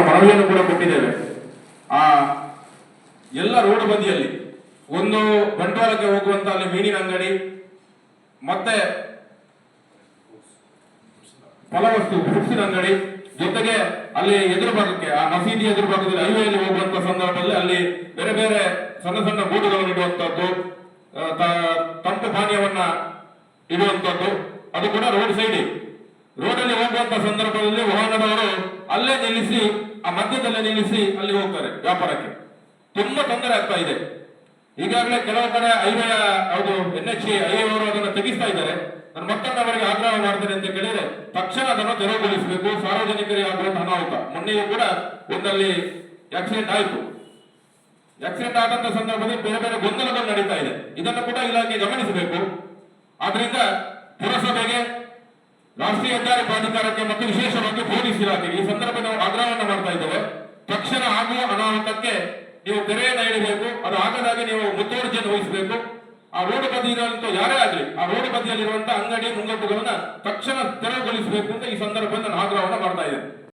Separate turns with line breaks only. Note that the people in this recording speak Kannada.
ಮನವಿಯನ್ನು ಕೂಡ ಕೊಟ್ಟಿದ್ದೇವೆ. ಆ ಎಲ್ಲ ರೋಡ್ ಬದಿಯಲ್ಲಿ ಒಂದು ಬಂಟ್ವಾಳಕ್ಕೆ ಹೋಗುವಂತ ಅಲ್ಲಿ ಮೀನಿನ ಅಂಗಡಿ ಮತ್ತೆ ಫಲವಸ್ತು ಫ್ರೂಟ್ಸಿನ ಅಂಗಡಿ ಜೊತೆಗೆ ಅಲ್ಲಿ ಎದುರು ಭಾಗಕ್ಕೆ ಆ ಮಸೀದಿ ಎದುರು ಭಾಗದಲ್ಲಿ ಹೈವೇಯಲ್ಲಿ ಹೋಗುವಂತ ಸಂದರ್ಭದಲ್ಲಿ ಅಲ್ಲಿ ಬೇರೆ ಬೇರೆ ಸಣ್ಣ ಸಣ್ಣ ಬೋರ್ಡ್ಗಳನ್ನು ಇಡುವಂತದ್ದು, ತಂಪು ಪಾನೀಯವನ್ನ ಇಡುವಂತದ್ದು, ಅದು ಕೂಡ ರೋಡ್ ಸೈಡ್ ರೋಡಲ್ಲಿ ಹೋಗುವಂತ ಸಂದರ್ಭದಲ್ಲಿ ವಾಹನದವರು ಅಲ್ಲೇ ನಿಲ್ಲಿಸಿ ಆ ಮಧ್ಯದಲ್ಲೇ ನಿಲ್ಲಿಸಿ ಅಲ್ಲಿ ಹೋಗ್ತಾರೆ ವ್ಯಾಪಾರಕ್ಕೆ. ತುಂಬಾ ತೊಂದರೆ ಆಗ್ತಾ ಇದೆ. ಈಗಾಗಲೇ ಕೆಲವು ಕಡೆ ಹೈವೇ ಹೌದು NH ಹೈವೇ ಅವರು ಅದನ್ನು ತೆಗಿಸ್ತಾ ಇದ್ದಾರೆ. ನಾನು ಮತ್ತೊಮ್ಮೆ ಅವರಿಗೆ ಆಗ್ರಹ ಮಾಡ್ತೇನೆ ಅಂತ ಕೇಳಿದ್ರೆ ತಕ್ಷಣ ಅದನ್ನು ತೆರವುಗೊಳಿಸಬೇಕು. ಸಾರ್ವಜನಿಕರಿಗೆ ಆಗುವಂತಹ ಅನಾಹುತ, ಮೊನ್ನೆಯೂ ಕೂಡ ಒಂದಲ್ಲಿ ಆಕ್ಸಿಡೆಂಟ್ ಆಯಿತು. ಆಕ್ಸಿಡೆಂಟ್ ಆದಂತ ಸಂದರ್ಭದಲ್ಲಿ ಬೇರೆ ಬೇರೆ ಗೊಂದಲಗಳು ನಡೀತಾ ಇದೆ. ಇದನ್ನು ಕೂಡ ಇಲಾಖೆ ಗಮನಿಸಬೇಕು. ಆದ್ರಿಂದ ಪುರಸಭೆಗೆ, ರಾಷ್ಟ್ರೀಯ ಹೆದ್ದಾರಿ ಪ್ರಾಧಿಕಾರಕ್ಕೆ ಮತ್ತು ವಿಶೇಷವಾಗಿ ಪೊಲೀಸ್ ಇಲಾಖೆಗೆ ಈ ಸಂದರ್ಭದಲ್ಲಿ ನಾವು ಆಗ್ರಹವನ್ನು ಮಾಡ್ತಾ ಇದ್ದೇವೆ. ತಕ್ಷಣ ಆಗುವ ಅನಾಹುತಕ್ಕೆ ನೀವು ತೆರೆಯನ್ನು ಹಿಡಿಬೇಕು. ಅದು ಆಗದಾಗೆ ನೀವು ಮುತುವರ್ಜಿಯನ್ನು ವಹಿಸಬೇಕು. ಆ ರೋಡ್ ಬದಿಯಲ್ಲಿರುವಂತ ಯಾರೇ ಆಗಲಿ ಆ ರೋಡ್ ಬದಿಯಲ್ಲಿರುವಂತಹ ಅಂಗಡಿ ಮುಂಗಟ್ಟುಗಳನ್ನ ತಕ್ಷಣ ತೆರವುಗೊಳಿಸಬೇಕು ಅಂತ ಈ ಸಂದರ್ಭದಲ್ಲಿ ನಾನು ಆಗ್ರಹವನ್ನು ಮಾಡ್ತಾ ಇದ್ದೇನೆ.